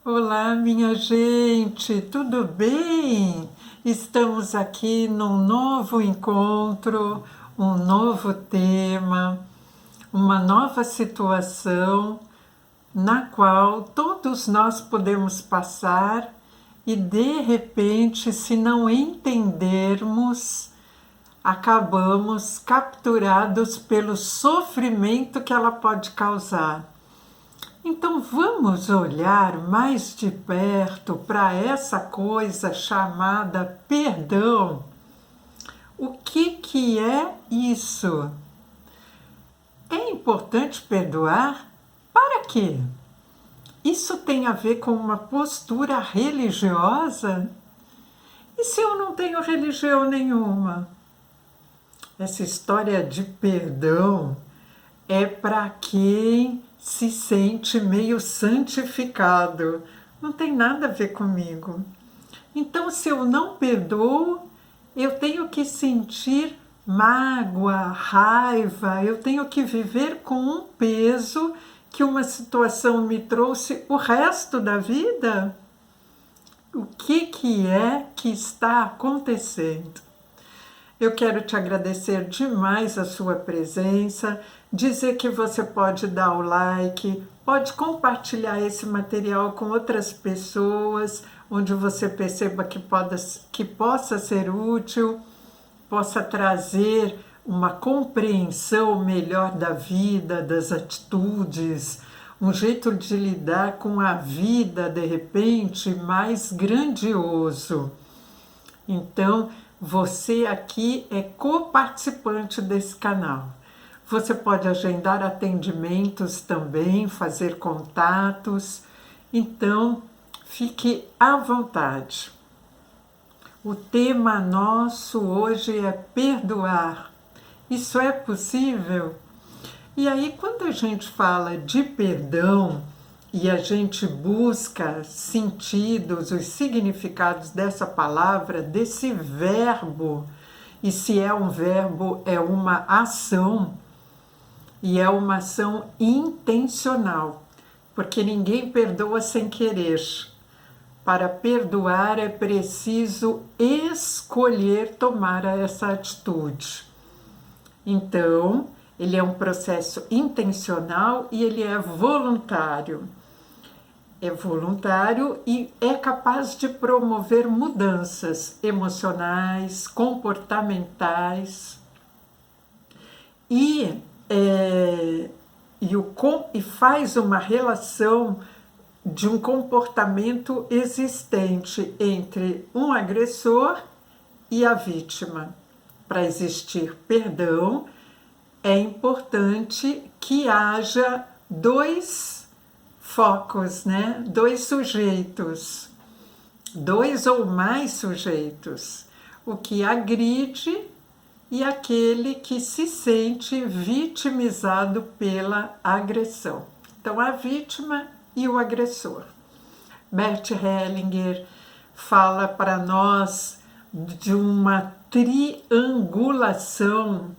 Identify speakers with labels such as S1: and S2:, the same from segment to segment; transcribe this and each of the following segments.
S1: Olá, minha gente, tudo bem? Estamos aqui num novo encontro, um novo tema, uma nova situação na qual todos nós podemos passar e, de repente, se não entendermos, acabamos capturados pelo sofrimento que ela pode causar. Então vamos olhar mais de perto para essa coisa chamada perdão. O que é isso? É importante perdoar? Para quê? Isso tem a ver com uma postura religiosa? E se eu não tenho religião nenhuma? Essa história de perdão é para quem se sente meio santificado. Não tem nada a ver comigo. Então, se eu não perdoo, eu tenho que sentir mágoa, raiva, eu tenho que viver com um peso que uma situação me trouxe o resto da vida? O que é que está acontecendo? Eu quero te agradecer demais a sua presença, dizer que você pode dar o like, pode compartilhar esse material com outras pessoas, onde você perceba que possa ser útil, possa trazer uma compreensão melhor da vida, das atitudes, um jeito de lidar com a vida, de repente, mais grandioso. Então, você aqui é coparticipante desse canal. Você pode agendar atendimentos também, fazer contatos. Então, fique à vontade. O tema nosso hoje é perdoar. Isso é possível? E aí, quando a gente fala de perdão e a gente busca sentidos, os significados dessa palavra, desse verbo, e se é um verbo, é uma ação, e é uma ação intencional, porque ninguém perdoa sem querer. Para perdoar é preciso escolher tomar essa atitude. Então, ele é um processo intencional e ele é voluntário. É voluntário e é capaz de promover mudanças emocionais, comportamentais e faz uma relação de um comportamento existente entre um agressor e a vítima. Para existir perdão, é importante que haja dois focos, né? Dois sujeitos, dois ou mais sujeitos, o que agride e aquele que se sente vitimizado pela agressão. Então, a vítima e o agressor. Bert Hellinger fala para nós de uma triangulação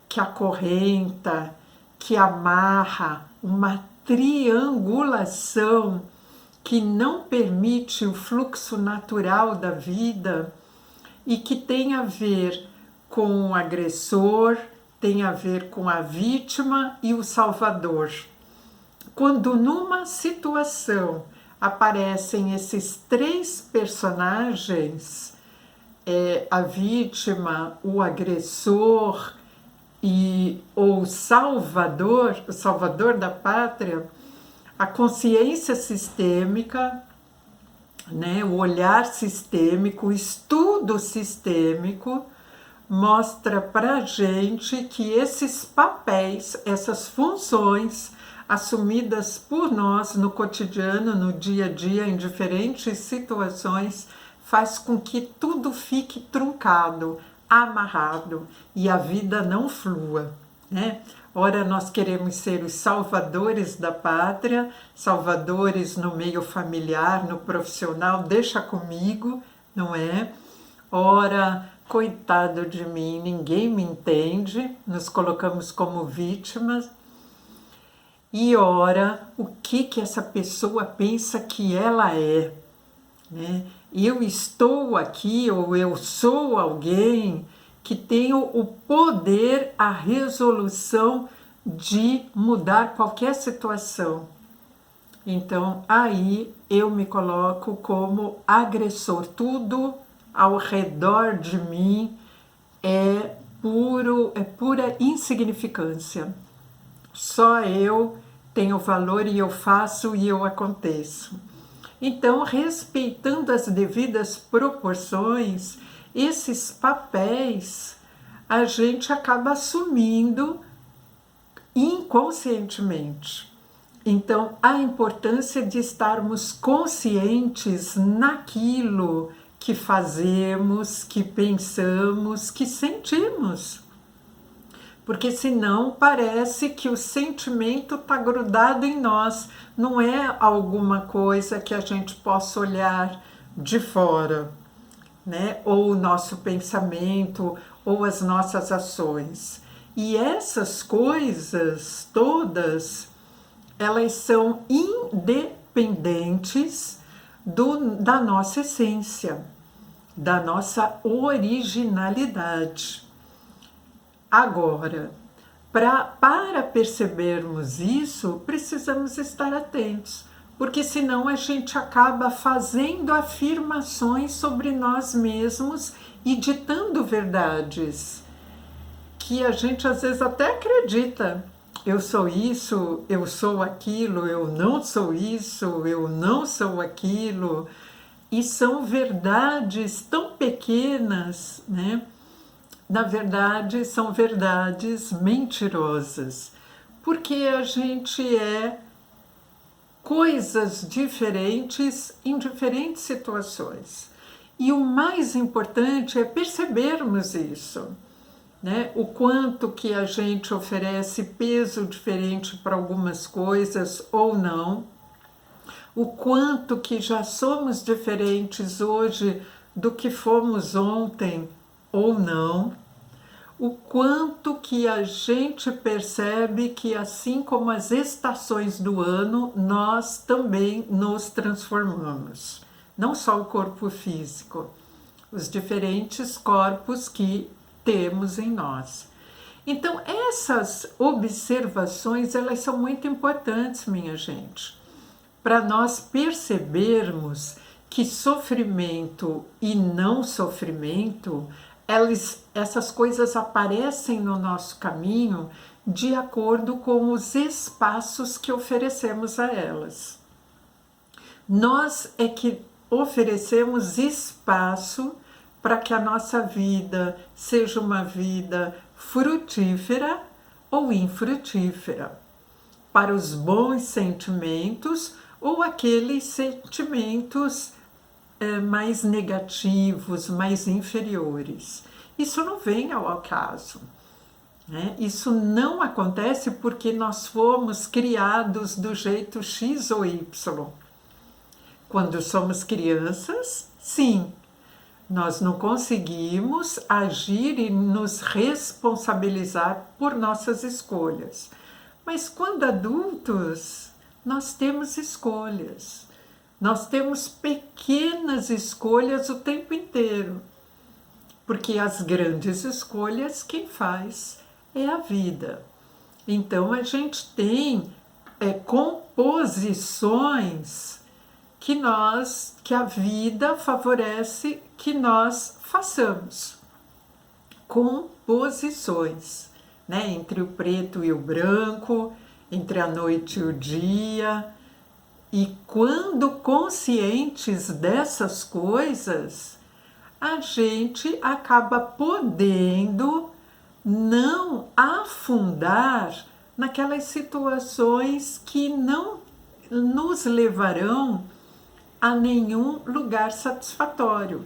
S1: que acorrenta, que amarra, uma triangulação que não permite o fluxo natural da vida e que tem a ver com o agressor, tem a ver com a vítima e o salvador. Quando numa situação aparecem esses três personagens, a vítima, o agressor ou o salvador da pátria, a consciência sistêmica, né, o olhar sistêmico, o estudo sistêmico, mostra para gente que esses papéis, essas funções assumidas por nós no cotidiano, no dia a dia, em diferentes situações, faz com que tudo fique truncado, amarrado e a vida não flua, né? Ora, nós queremos ser os salvadores da pátria, salvadores no meio familiar, no profissional, deixa comigo, não é? Ora, coitado de mim, ninguém me entende, nos colocamos como vítimas. e ora o que essa pessoa pensa que ela é, né? Eu estou aqui, ou eu sou alguém que tenho o poder, a resolução de mudar qualquer situação. Então aí eu me coloco como agressor. Tudo ao redor de mim é pura insignificância. Só eu tenho valor e eu faço e eu aconteço. Então, respeitando as devidas proporções, esses papéis a gente acaba assumindo inconscientemente. Então, a importância de estarmos conscientes naquilo que fazemos, que pensamos, que sentimos. Porque senão parece que o sentimento está grudado em nós, não é alguma coisa que a gente possa olhar de fora, né? Ou o nosso pensamento, ou as nossas ações. E essas coisas todas, elas são independentes da nossa essência, da nossa originalidade. Agora, para percebermos isso, precisamos estar atentos, porque senão a gente acaba fazendo afirmações sobre nós mesmos e ditando verdades que a gente às vezes até acredita. Eu sou isso, eu sou aquilo, eu não sou isso, eu não sou aquilo. E são verdades tão pequenas, né? Na verdade, são verdades mentirosas, porque a gente é coisas diferentes em diferentes situações. E o mais importante é percebermos isso, né? O quanto que a gente oferece peso diferente para algumas coisas ou não, o quanto que já somos diferentes hoje do que fomos ontem ou não, o quanto que a gente percebe que, assim como as estações do ano, nós também nos transformamos. Não só o corpo físico, os diferentes corpos que temos em nós. Então, essas observações, elas são muito importantes, minha gente, para nós percebermos que sofrimento e não sofrimento, essas coisas aparecem no nosso caminho de acordo com os espaços que oferecemos a elas. Nós é que oferecemos espaço para que a nossa vida seja uma vida frutífera ou infrutífera, para os bons sentimentos ou aqueles sentimentos mais negativos, mais inferiores. Isso não vem ao acaso, né? Isso não acontece porque nós fomos criados do jeito X ou Y. Quando somos crianças, sim, nós não conseguimos agir e nos responsabilizar por nossas escolhas. Mas quando adultos, nós temos escolhas. Nós temos pequenas escolhas o tempo inteiro, porque as grandes escolhas quem faz é a vida. Então a gente tem composições que a vida favorece que nós façamos. Composições, né? Entre o preto e o branco, entre a noite e o dia. E quando conscientes dessas coisas, a gente acaba podendo não afundar naquelas situações que não nos levarão a nenhum lugar satisfatório.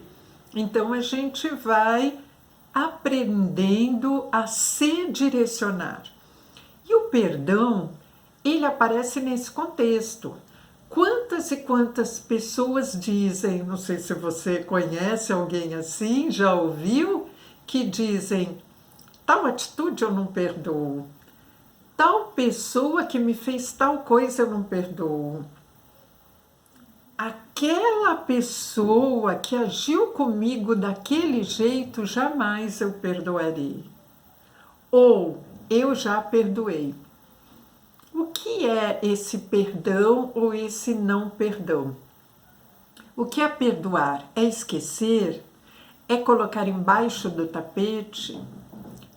S1: Então a gente vai aprendendo a se direcionar. E o perdão, ele aparece nesse contexto. Quantas e quantas pessoas dizem, não sei se você conhece alguém assim, já ouviu, que dizem, tal atitude eu não perdoo, tal pessoa que me fez tal coisa eu não perdoo. Aquela pessoa que agiu comigo daquele jeito, jamais eu perdoarei. Ou eu já perdoei. O que é esse perdão ou esse não perdão? O que é perdoar? É esquecer? É colocar embaixo do tapete?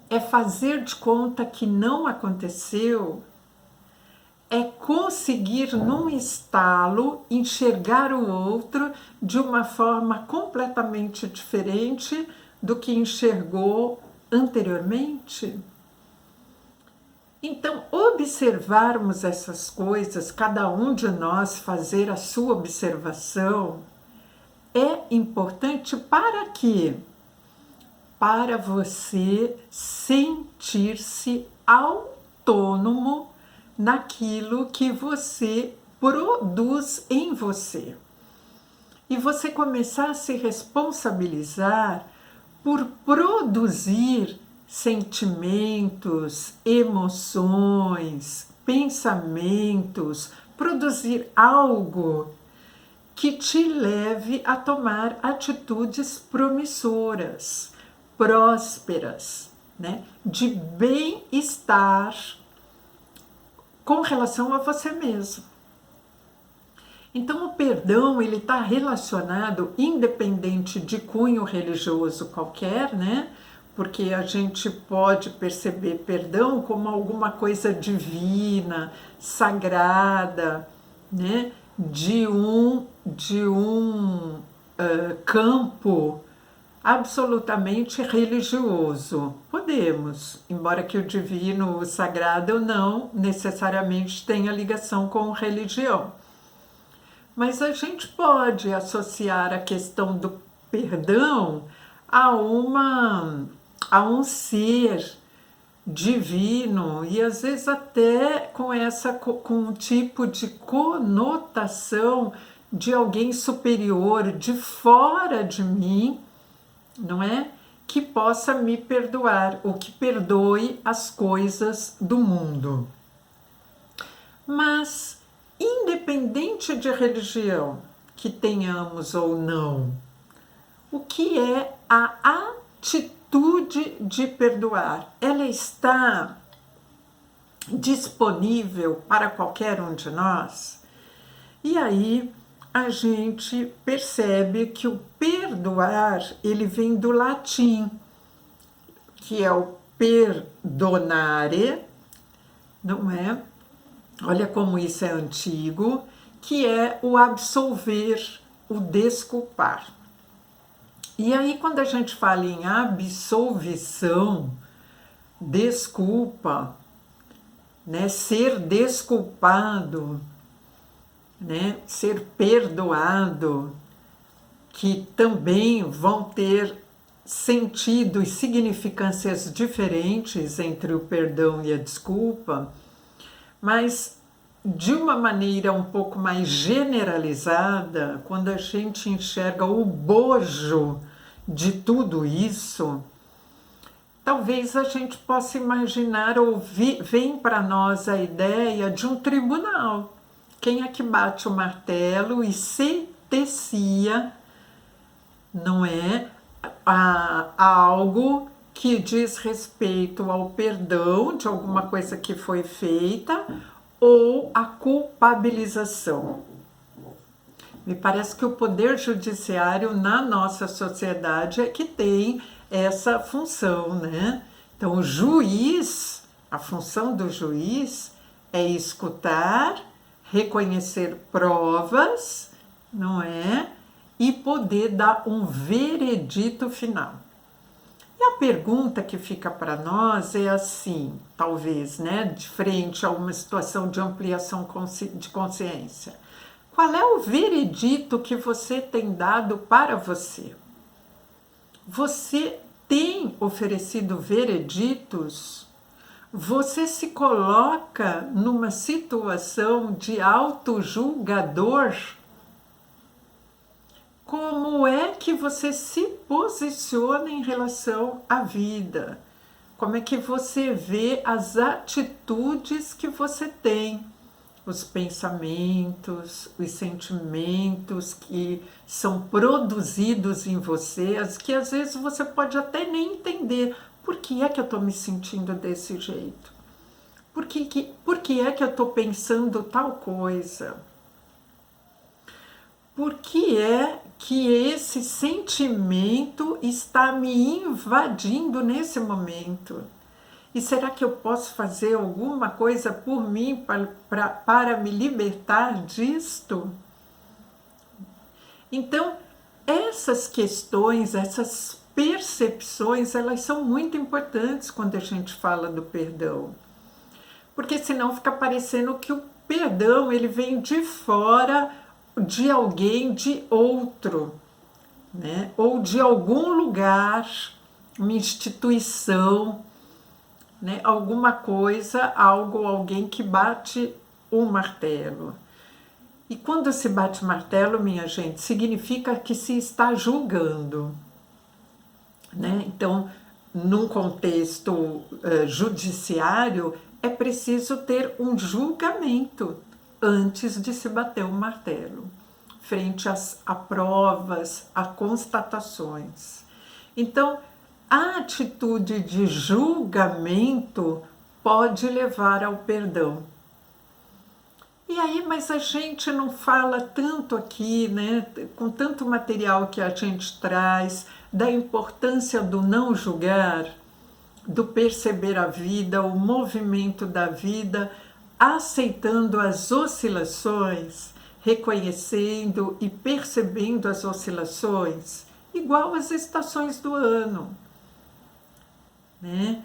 S1: É fazer de conta que não aconteceu? É conseguir, num estalo, enxergar o outro de uma forma completamente diferente do que enxergou anteriormente? Então, observarmos essas coisas, cada um de nós fazer a sua observação, é importante para quê? Para você sentir-se autônomo naquilo que você produz em você. E você começar a se responsabilizar por produzir sentimentos, emoções, pensamentos, produzir algo que te leve a tomar atitudes promissoras, prósperas, né? De bem-estar com relação a você mesmo. Então o perdão ele está relacionado, independente de cunho religioso qualquer, né? Porque a gente pode perceber perdão como alguma coisa divina, sagrada, né? De um campo absolutamente religioso. Podemos, embora que o divino, o sagrado, não necessariamente tenha ligação com religião. Mas a gente pode associar a questão do perdão a um ser divino e às vezes até com um tipo de conotação de alguém superior, de fora de mim, não é? Que possa me perdoar, ou que perdoe as coisas do mundo. Mas, independente de religião que tenhamos ou não, o que é a atitude de perdoar? Ela está disponível para qualquer um de nós? E aí a gente percebe que o perdoar, ele vem do latim, que é o perdonare, não é? Olha como isso é antigo, que é o absolver, o desculpar. E aí quando a gente fala em absolvição, desculpa, né, ser desculpado, né, ser perdoado, que também vão ter sentido e significâncias diferentes entre o perdão e a desculpa, mas de uma maneira um pouco mais generalizada, quando a gente enxerga o bojo de tudo isso, talvez a gente possa imaginar ou vem para nós a ideia de um tribunal. Quem é que bate o martelo e sentencia, não é, a algo que diz respeito ao perdão de alguma coisa que foi feita ou a culpabilização. Me parece que o poder judiciário na nossa sociedade é que tem essa função, né? Então, o juiz, a função do juiz é escutar, reconhecer provas, não é? E poder dar um veredito final. E a pergunta que fica para nós é assim, talvez, né, de frente a uma situação de ampliação de consciência. Qual é o veredito que você tem dado para você? Você tem oferecido vereditos? Você se coloca numa situação de autojulgador? Como é que você se posiciona em relação à vida? Como é que você vê as atitudes que você tem, os pensamentos, os sentimentos que são produzidos em você, que às vezes você pode até nem entender por que é que eu estou me sentindo desse jeito, por que é que eu estou pensando tal coisa, por que é que esse sentimento está me invadindo nesse momento. E será que eu posso fazer alguma coisa por mim para me libertar disto? Então, essas questões, essas percepções, elas são muito importantes quando a gente fala do perdão. Porque senão fica parecendo que o perdão ele vem de fora de alguém, de outro, né? Ou de algum lugar, uma instituição, né? Alguma coisa, algo, alguém que bate um martelo. E quando se bate martelo, minha gente, significa que se está julgando, né? Então, num contexto judiciário, é preciso ter um julgamento antes de se bater o martelo, frente a provas, a constatações. Então, a atitude de julgamento pode levar ao perdão. E aí, mas a gente não fala tanto aqui, né, com tanto material que a gente traz, da importância do não julgar, do perceber a vida, o movimento da vida, aceitando as oscilações, reconhecendo e percebendo as oscilações, igual às estações do ano, né?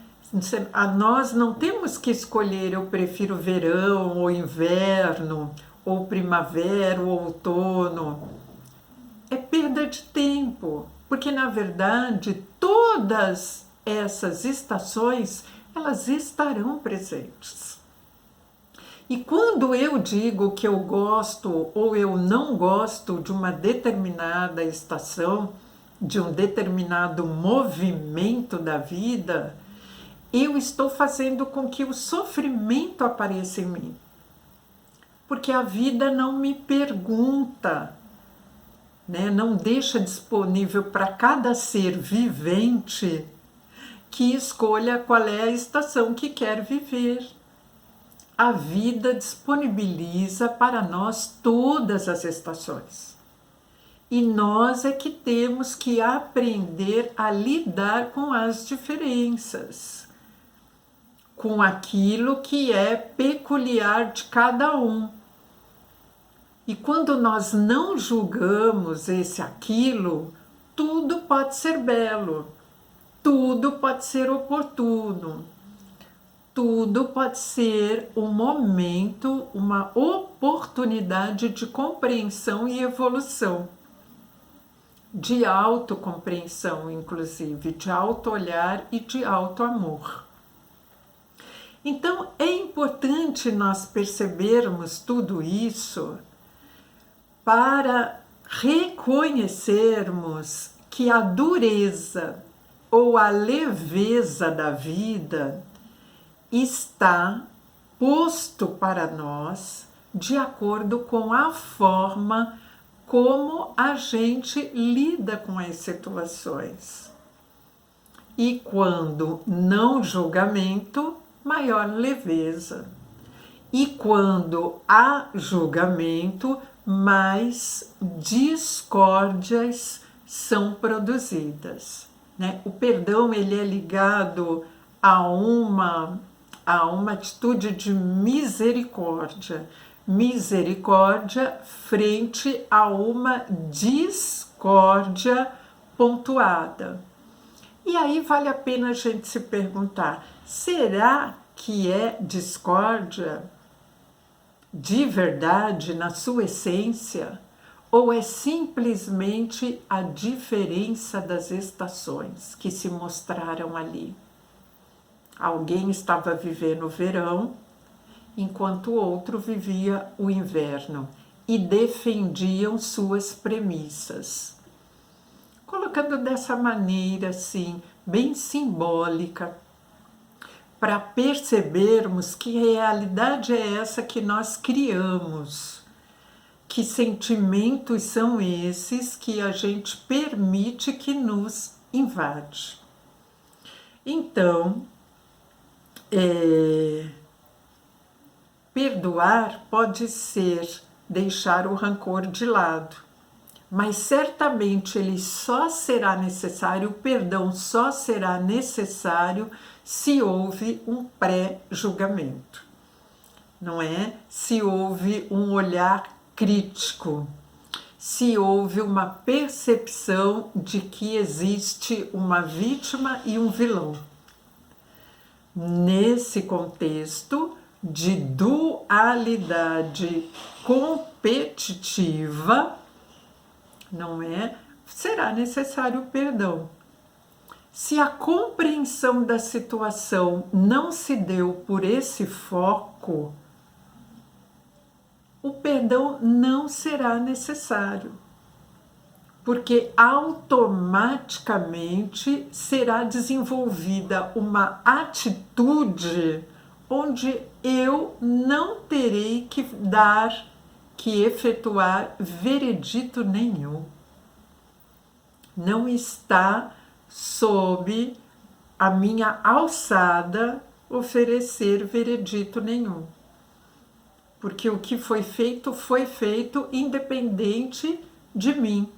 S1: Nós não temos que escolher, eu prefiro verão ou inverno, ou primavera ou outono. É perda de tempo, porque na verdade todas essas estações elas estarão presentes. E quando eu digo que eu gosto ou eu não gosto de uma determinada estação, de um determinado movimento da vida, eu estou fazendo com que o sofrimento apareça em mim. Porque a vida não me pergunta, né? Não deixa disponível para cada ser vivente que escolha qual é a estação que quer viver. A vida disponibiliza para nós todas as estações. E nós é que temos que aprender a lidar com as diferenças, com aquilo que é peculiar de cada um. E quando nós não julgamos aquilo, tudo pode ser belo, tudo pode ser oportuno, tudo pode ser um momento, uma oportunidade de compreensão e evolução, de autocompreensão, inclusive, de auto-olhar e de auto-amor. Então, é importante nós percebermos tudo isso para reconhecermos que a dureza ou a leveza da vida está posto para nós de acordo com a forma como a gente lida com as situações. E quando não julgamento, maior leveza. E quando há julgamento, mais discórdias são produzidas, né? O perdão ele é ligado a uma atitude de misericórdia. Misericórdia frente a uma discórdia pontuada. E aí vale a pena a gente se perguntar, será que é discórdia de verdade na sua essência? Ou é simplesmente a diferença das estações que se mostraram ali? Alguém estava vivendo o verão, enquanto o outro vivia o inverno, e defendiam suas premissas. Colocando dessa maneira, assim, bem simbólica, para percebermos que realidade é essa que nós criamos, que sentimentos são esses que a gente permite que nos invade. Então, perdoar pode ser deixar o rancor de lado, mas certamente ele só será necessário, o perdão só será necessário se houve um pré-julgamento, não é? Se houve um olhar crítico, se houve uma percepção de que existe uma vítima e um vilão. Nesse contexto de dualidade competitiva, não é? Será necessário o perdão. Se a compreensão da situação não se deu por esse foco, o perdão não será necessário, porque automaticamente será desenvolvida uma atitude onde eu não terei que efetuar veredito nenhum. Não está sob a minha alçada oferecer veredito nenhum. Porque o que foi feito independente de mim.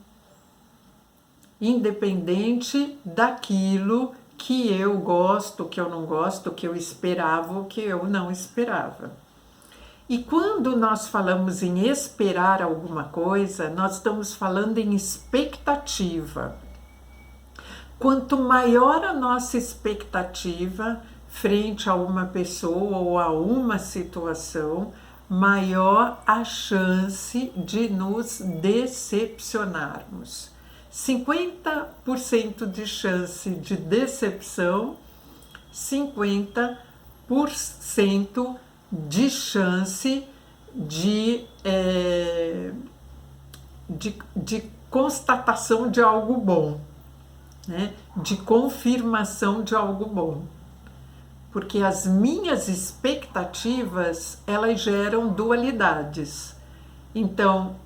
S1: Independente daquilo que eu gosto, que eu não gosto, que eu esperava ou que eu não esperava. E quando nós falamos em esperar alguma coisa, nós estamos falando em expectativa. Quanto maior a nossa expectativa frente a uma pessoa ou a uma situação, maior a chance de nos decepcionarmos. 50% de chance de decepção, 50% de chance de constatação de algo bom, né? De confirmação de algo bom. Porque as minhas expectativas, elas geram dualidades. Então,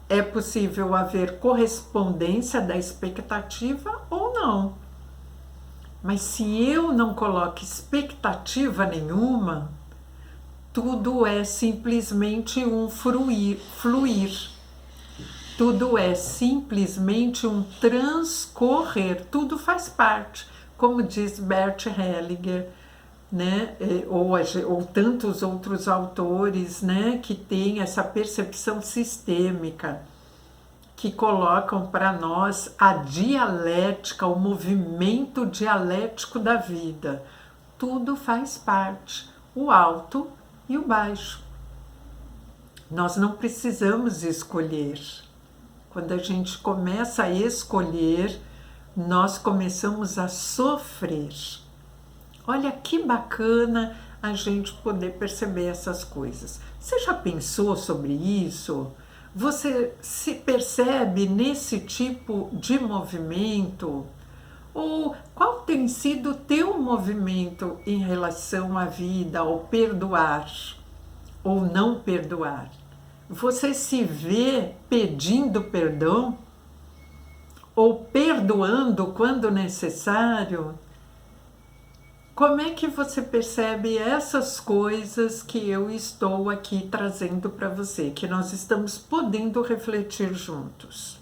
S1: é possível haver correspondência da expectativa ou não. Mas se eu não coloco expectativa nenhuma, tudo é simplesmente um fluir. Tudo é simplesmente um transcorrer, tudo faz parte, como diz Bert Hellinger, né? ou tantos outros autores, né? Que têm essa percepção sistêmica, que colocam para nós a dialética, o movimento dialético da vida. Tudo faz parte, o alto e o baixo. Nós não precisamos escolher. Quando a gente começa a escolher, nós começamos a sofrer. Olha que bacana a gente poder perceber essas coisas. Você já pensou sobre isso? Você se percebe nesse tipo de movimento? Ou qual tem sido o teu movimento em relação à vida, ao perdoar ou não perdoar? Você se vê pedindo perdão ou perdoando quando necessário? Como é que você percebe essas coisas que eu estou aqui trazendo para você, que nós estamos podendo refletir juntos?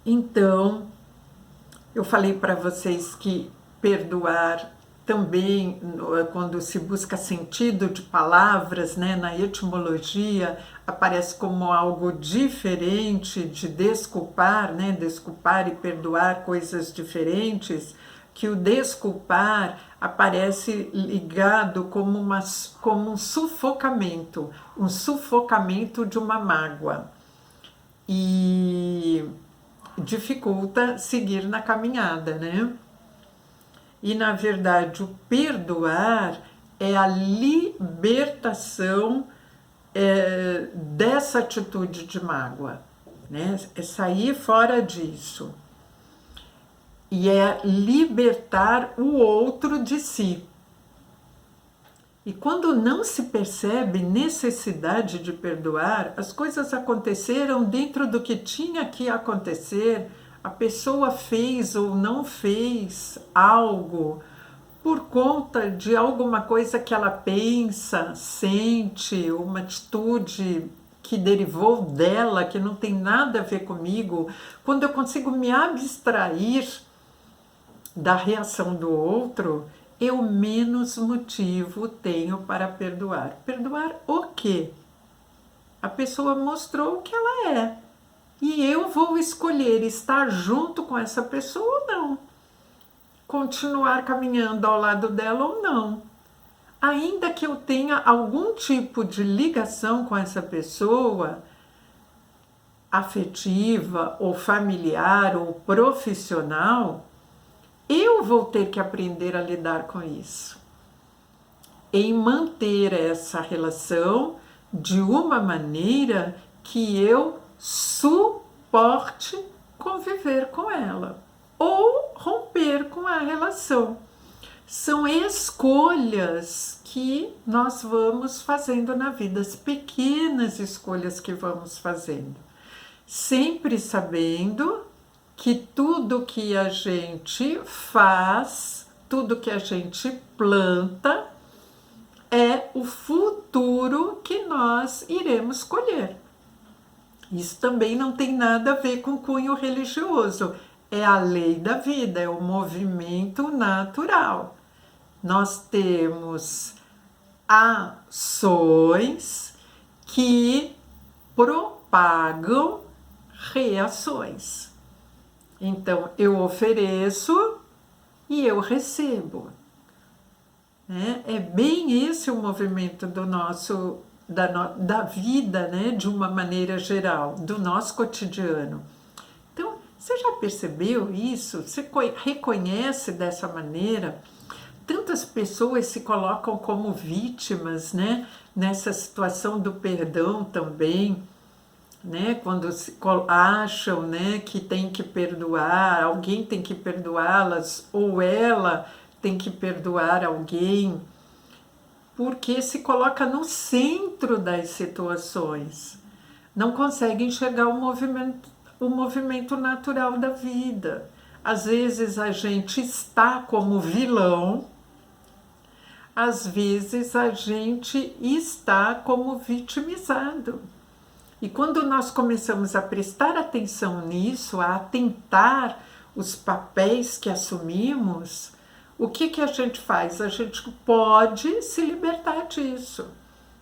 S1: Então, eu falei para vocês que perdoar também, quando se busca sentido de palavras, né, na etimologia, aparece como algo diferente de desculpar, né, desculpar e perdoar coisas diferentes, que o desculpar aparece ligado como um sufocamento de uma mágoa, e dificulta seguir na caminhada, né? E, na verdade, o perdoar é a libertação dessa atitude de mágoa, né? É sair fora disso. e é libertar o outro de si. E quando não se percebe necessidade de perdoar, as coisas aconteceram dentro do que tinha que acontecer, a pessoa fez ou não fez algo por conta de alguma coisa que ela pensa, sente, uma atitude que derivou dela, que não tem nada a ver comigo. Quando eu consigo me abstrair da reação do outro, eu menos motivo tenho para perdoar. Perdoar o quê? A pessoa mostrou o que ela é. E eu vou escolher estar junto com essa pessoa ou não. Continuar caminhando ao lado dela ou não. Ainda que eu tenha algum tipo de ligação com essa pessoa, afetiva ou familiar ou profissional, eu vou ter que aprender a lidar com isso, em manter essa relação de uma maneira que eu suporte conviver com ela ou romper com a relação. São escolhas que nós vamos fazendo na vida, as pequenas escolhas que vamos fazendo, sempre sabendo que tudo que a gente faz, tudo que a gente planta, é o futuro que nós iremos colher. Isso também não tem nada a ver com cunho religioso, é a lei da vida, é o movimento natural. Nós temos ações que propagam reações. Então, eu ofereço e eu recebo. Né? É bem esse o movimento do nosso, da vida, né? De uma maneira geral, do nosso cotidiano. Então, você já percebeu isso? Você reconhece dessa maneira? Tantas pessoas se colocam como vítimas, né? Nessa situação do perdão também. Né, quando acham, né, que tem que perdoar, alguém tem que perdoá-las ou ela tem que perdoar alguém, porque se coloca no centro das situações, não consegue enxergar o movimento natural da vida. Às vezes a gente está como vilão, às vezes a gente está como vitimizado. E quando nós começamos a prestar atenção nisso, a atentar os papéis que assumimos, o que a gente faz? A gente pode se libertar disso.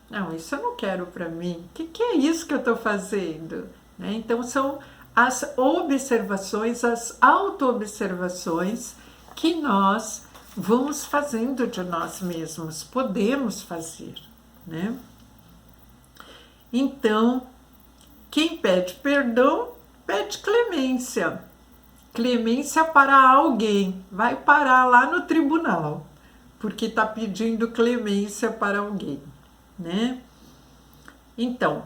S1: Não, isso eu não quero para mim. O que é isso que eu estou fazendo? Né? Então, são as observações, as auto-observações que nós vamos fazendo de nós mesmos, podemos fazer. Né? Então, quem pede perdão, pede clemência. Clemência para alguém. Vai parar lá no tribunal, porque está pedindo clemência para alguém, né? Então,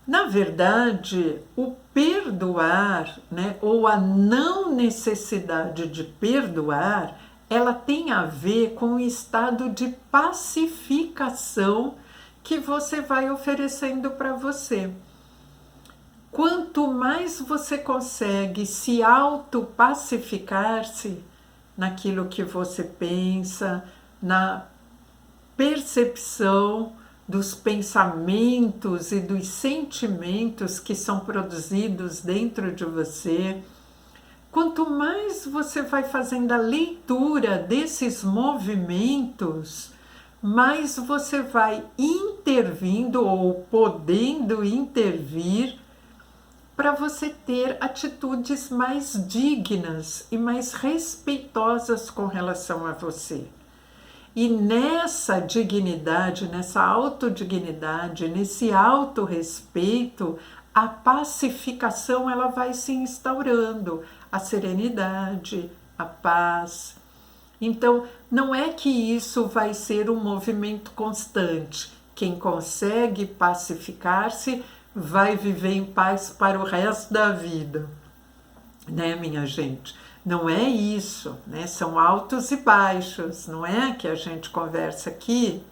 S1: na verdade, o perdoar, né, ou a não necessidade de perdoar, ela tem a ver com o estado de pacificação que você vai oferecendo para você. Quanto mais você consegue se auto-pacificar-se naquilo que você pensa, na percepção dos pensamentos e dos sentimentos que são produzidos dentro de você, quanto mais você vai fazendo a leitura desses movimentos, mais você vai intervindo ou podendo intervir para você ter atitudes mais dignas e mais respeitosas com relação a você. E nessa dignidade, nessa autodignidade, nesse autorrespeito, a pacificação ela vai se instaurando, a serenidade, a paz. Então, não é que isso vai ser um movimento constante. Quem consegue pacificar-se vai viver em paz para o resto da vida, né, minha gente? Não é isso, né? São altos e baixos, não é que a gente conversa aqui.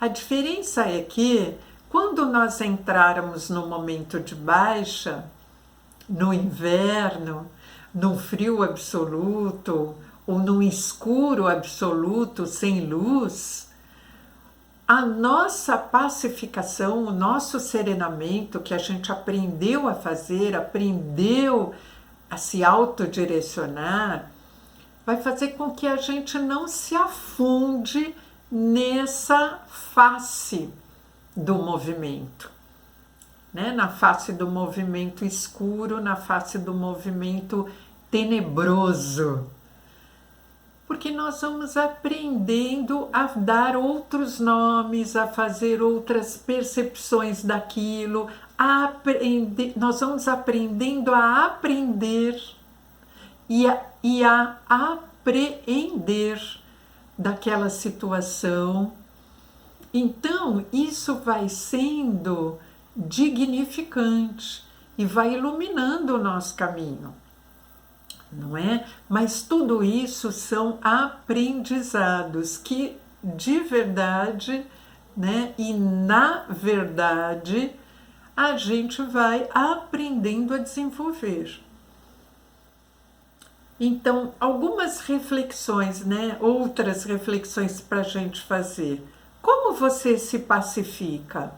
S1: A diferença é que quando nós entrarmos no momento de baixa, no inverno, num frio absoluto ou num escuro absoluto sem luz, a nossa pacificação, o nosso serenamento que a gente aprendeu a fazer, aprendeu a se autodirecionar, vai fazer com que a gente não se afunde nessa face do movimento, né? Na face do movimento escuro, na face do movimento tenebroso. Porque nós vamos aprendendo a dar outros nomes, a fazer outras percepções daquilo, nós vamos aprendendo a aprender e a apreender daquela situação. Então, isso vai sendo dignificante e vai iluminando o nosso caminho, não é? Mas tudo isso são aprendizados que de verdade, né, e na verdade a gente vai aprendendo a desenvolver. Então, algumas reflexões, né, outras reflexões para a gente fazer. Como você se pacifica?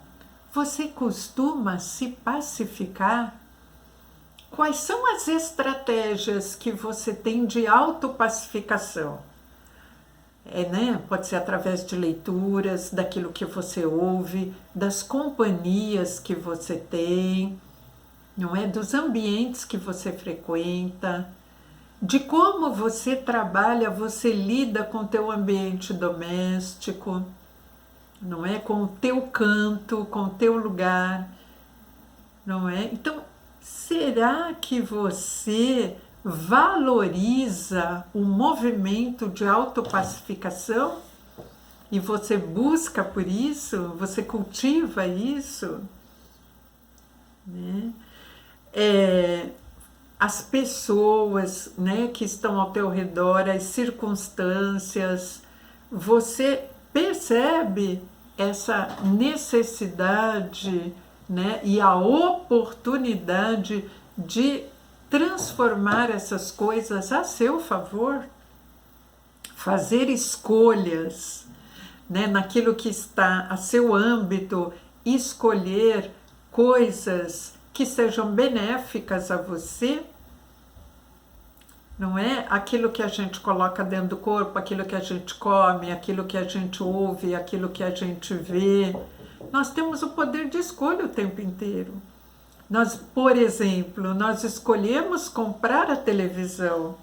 S1: Você costuma se pacificar? Quais são as estratégias que você tem de autopacificação? Né? Pode ser através de leituras, daquilo que você ouve, das companhias que você tem, não é? Dos ambientes que você frequenta, de como você trabalha, você lida com o teu ambiente doméstico, não é? Com o teu canto, com o teu lugar, não é? Então, será que você valoriza o movimento de autopacificação? E você busca por isso? Você cultiva isso? Né? As pessoas, né, que estão ao teu redor, as circunstâncias, você percebe essa necessidade, né, e a oportunidade de transformar essas coisas a seu favor, fazer escolhas, né, naquilo que está a seu âmbito, escolher coisas que sejam benéficas a você, não é? Aquilo que a gente coloca dentro do corpo, aquilo que a gente come, aquilo que a gente ouve, aquilo que a gente vê. Nós temos o poder de escolha o tempo inteiro. Nós, por exemplo, nós escolhemos comprar a televisão.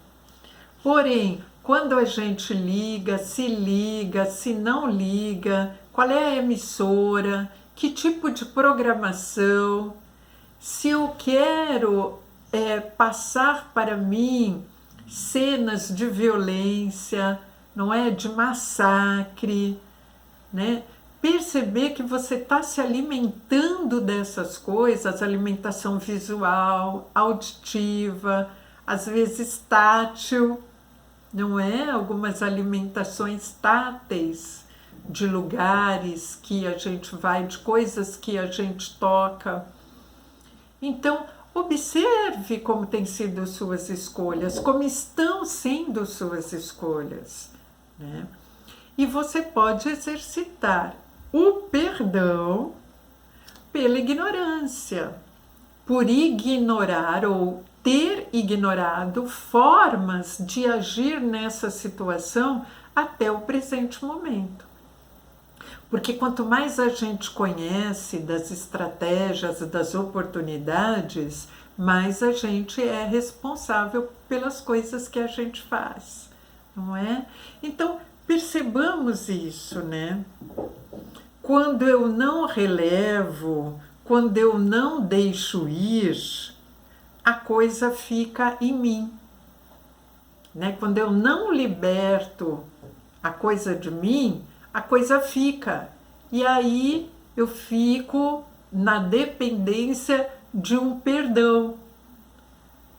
S1: Porém, quando a gente liga, se não liga, qual é a emissora, que tipo de programação, se eu quero passar para mim cenas de violência, não é? De massacre, né? Perceber que você está se alimentando dessas coisas, alimentação visual, auditiva, às vezes tátil, não é? Algumas alimentações táteis de lugares que a gente vai, de coisas que a gente toca. Então, observe como têm sido suas escolhas, como estão sendo suas escolhas, né? E você pode exercitar o perdão pela ignorância, por ignorar ou ter ignorado formas de agir nessa situação até o presente momento. Porque quanto mais a gente conhece das estratégias, das oportunidades, mais a gente é responsável pelas coisas que a gente faz, não é? Então, percebamos isso, né? Quando eu não relevo, quando eu não deixo ir, a coisa fica em mim, né? Quando eu não liberto a coisa de mim, a coisa fica. E aí eu fico na dependência de um perdão.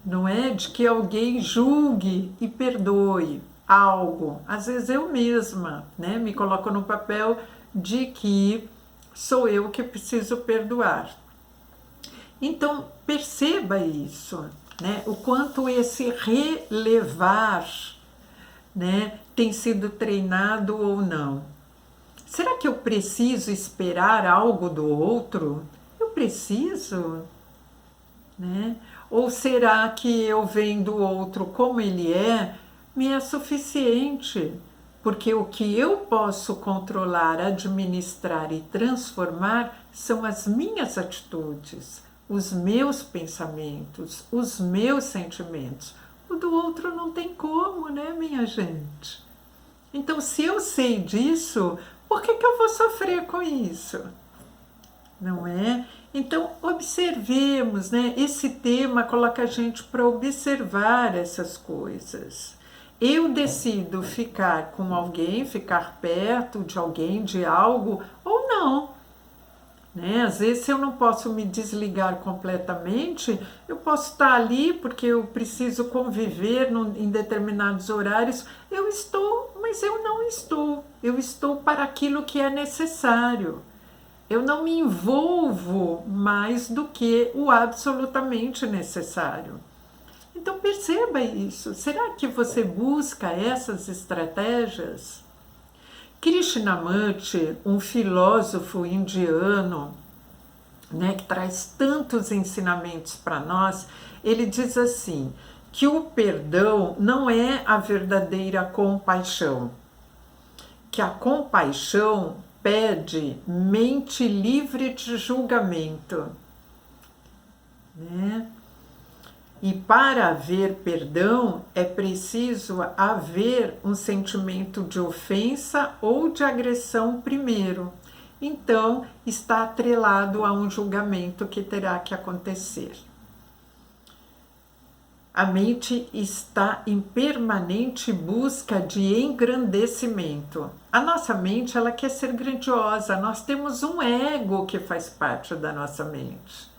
S1: não é? De que alguém julgue e perdoe algo. Às vezes eu mesma, né, me coloco no papel de que sou eu que preciso perdoar. Então perceba isso, né, o quanto esse relevar, né, tem sido treinado ou não. Será que eu preciso esperar algo do outro? Eu preciso, né? Ou será que eu vendo o outro como ele é, me é suficiente? Porque o que eu posso controlar, administrar e transformar são as minhas atitudes, os meus pensamentos, os meus sentimentos. O do outro não tem como, né, minha gente? Então, se eu sei disso, por que eu vou sofrer com isso? Não é? Então, observemos, né? Esse tema coloca a gente para observar essas coisas. Eu decido ficar com alguém, ficar perto de alguém, de algo, ou não. Né? Às vezes, se eu não posso me desligar completamente, eu posso estar ali porque eu preciso conviver em determinados horários. Eu estou, mas eu não estou. Eu estou para aquilo que é necessário. Eu não me envolvo mais do que o absolutamente necessário. Então perceba isso. Será que você busca essas estratégias? Krishnamurti, um filósofo indiano, né, que traz tantos ensinamentos para nós, ele diz assim, que o perdão não é a verdadeira compaixão, que a compaixão pede mente livre de julgamento, né? E para haver perdão é preciso haver um sentimento de ofensa ou de agressão primeiro. Então, está atrelado a um julgamento que terá que acontecer. A mente está em permanente busca de engrandecimento. A nossa mente, ela quer ser grandiosa. Nós temos um ego que faz parte da nossa mente.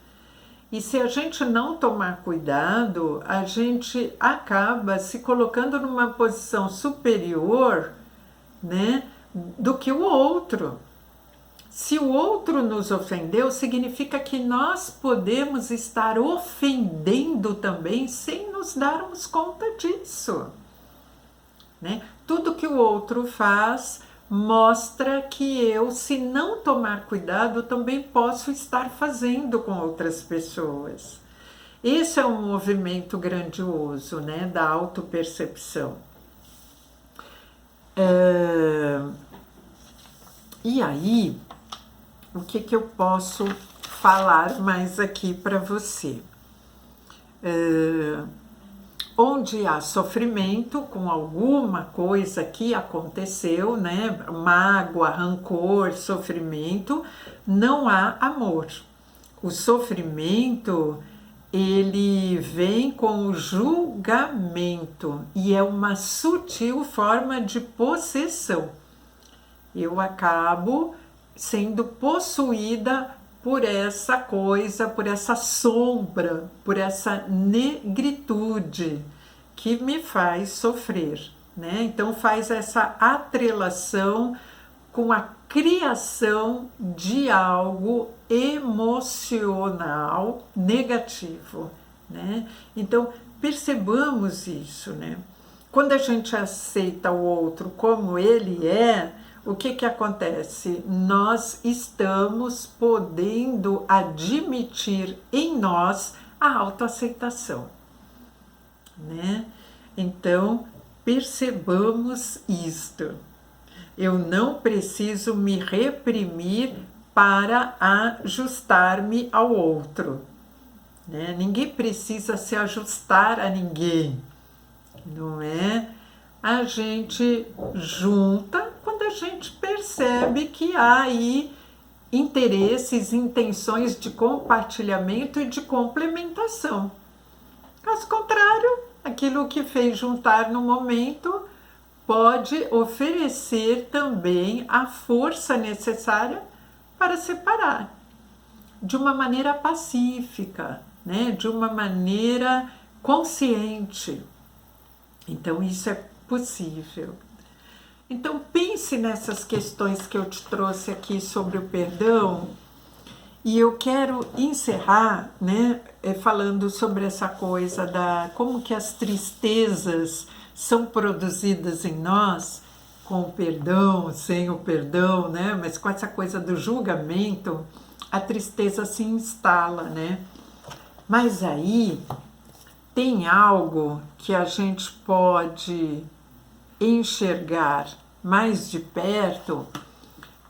S1: E se a gente não tomar cuidado, a gente acaba se colocando numa posição superior, né, do que o outro. Se o outro nos ofendeu, significa que nós podemos estar ofendendo também sem nos darmos conta disso, né? Tudo que o outro faz mostra que eu, se não tomar cuidado, também posso estar fazendo com outras pessoas. Esse é um movimento grandioso, né, da autopercepção. E aí, o que eu posso falar mais aqui para você? Onde há sofrimento com alguma coisa que aconteceu, né? Mágoa, rancor, sofrimento, não há amor. O sofrimento, ele vem com o julgamento e é uma sutil forma de possessão. Eu acabo sendo possuída por essa coisa, por essa sombra, por essa negritude que me faz sofrer, né? Então faz essa atrelação com a criação de algo emocional negativo, né? Então percebamos isso, né? Quando a gente aceita o outro como ele é, o que acontece? Nós estamos podendo admitir em nós a autoaceitação, né? Então, percebamos isto. Eu não preciso me reprimir para ajustar-me ao outro, né? Ninguém precisa se ajustar a ninguém, não é? A gente junta quando a gente percebe que há aí interesses, intenções de compartilhamento e de complementação. Caso contrário, aquilo que fez juntar no momento pode oferecer também a força necessária para separar, de uma maneira pacífica, né? De uma maneira consciente. Então, isso é possível. Então, pense nessas questões que eu te trouxe aqui sobre o perdão. E eu quero encerrar, né, falando sobre essa coisa da como que as tristezas são produzidas em nós, com o perdão, sem o perdão, né? Mas com essa coisa do julgamento, a tristeza se instala, né? Mas aí tem algo que a gente pode enxergar mais de perto,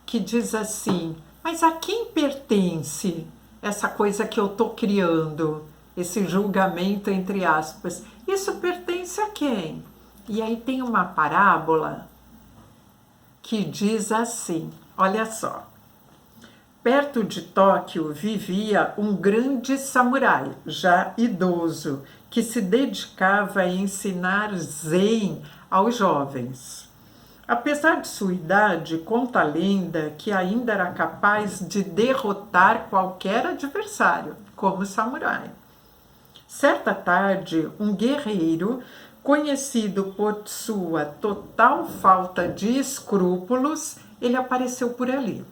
S1: que diz assim: mas a quem pertence essa coisa que eu estou criando? Esse julgamento, entre aspas. Isso pertence a quem? E aí tem uma parábola que diz assim, olha só. Perto de Tóquio vivia um grande samurai, já idoso, que se dedicava a ensinar Zen aos jovens. Apesar de sua idade, conta a lenda que ainda era capaz de derrotar qualquer adversário, como samurai. Certa tarde, um guerreiro, conhecido por sua total falta de escrúpulos, ele apareceu por ali.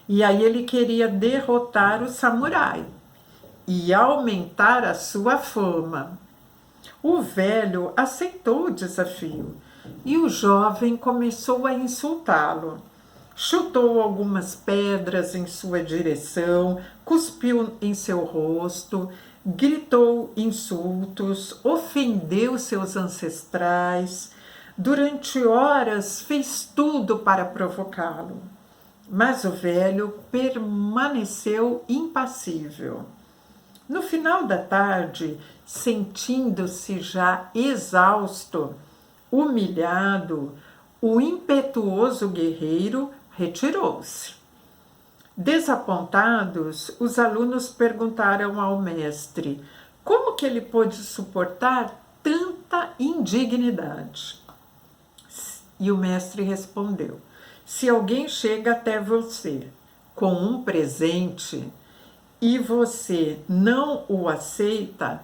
S1: E aí ele queria derrotar o samurai e aumentar a sua fama. O velho aceitou o desafio e o jovem começou a insultá-lo. Chutou algumas pedras em sua direção, cuspiu em seu rosto, gritou insultos, ofendeu seus ancestrais. Durante horas fez tudo para provocá-lo. Mas o velho permaneceu impassível. No final da tarde, sentindo-se já exausto, humilhado, o impetuoso guerreiro retirou-se. Desapontados, os alunos perguntaram ao mestre como que ele pôde suportar tanta indignidade. E o mestre respondeu: se alguém chega até você com um presente e você não o aceita,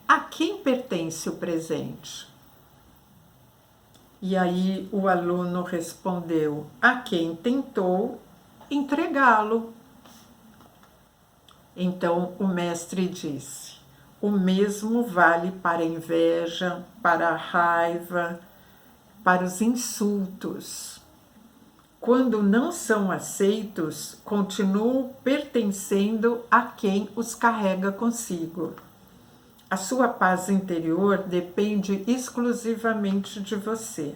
S1: a quem pertence o presente? E aí o aluno respondeu: a quem tentou entregá-lo. Então o mestre disse: o mesmo vale para a inveja, para a raiva, para os insultos. Quando não são aceitos, continuam pertencendo a quem os carrega consigo. A sua paz interior depende exclusivamente de você.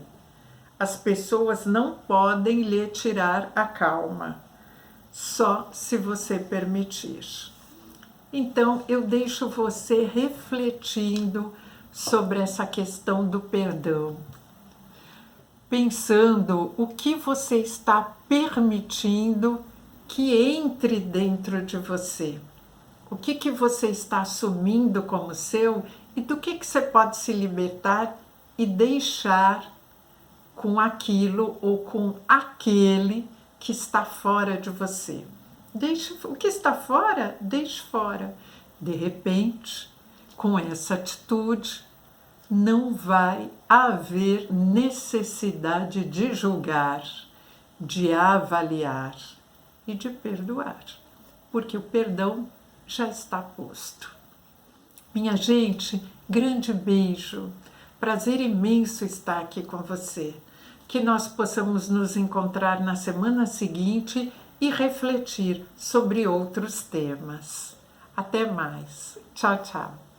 S1: As pessoas não podem lhe tirar a calma, só se você permitir. Então, eu deixo você refletindo sobre essa questão do perdão, pensando o que você está permitindo que entre dentro de você. O que você está assumindo como seu e do que você pode se libertar e deixar com aquilo ou com aquele que está fora de você. Deixe, o que está fora, deixe fora. De repente, com essa atitude, não vai haver necessidade de julgar, de avaliar e de perdoar, porque o perdão já está posto. Minha gente, grande beijo. Prazer imenso estar aqui com você. Que nós possamos nos encontrar na semana seguinte e refletir sobre outros temas. Até mais. Tchau, tchau.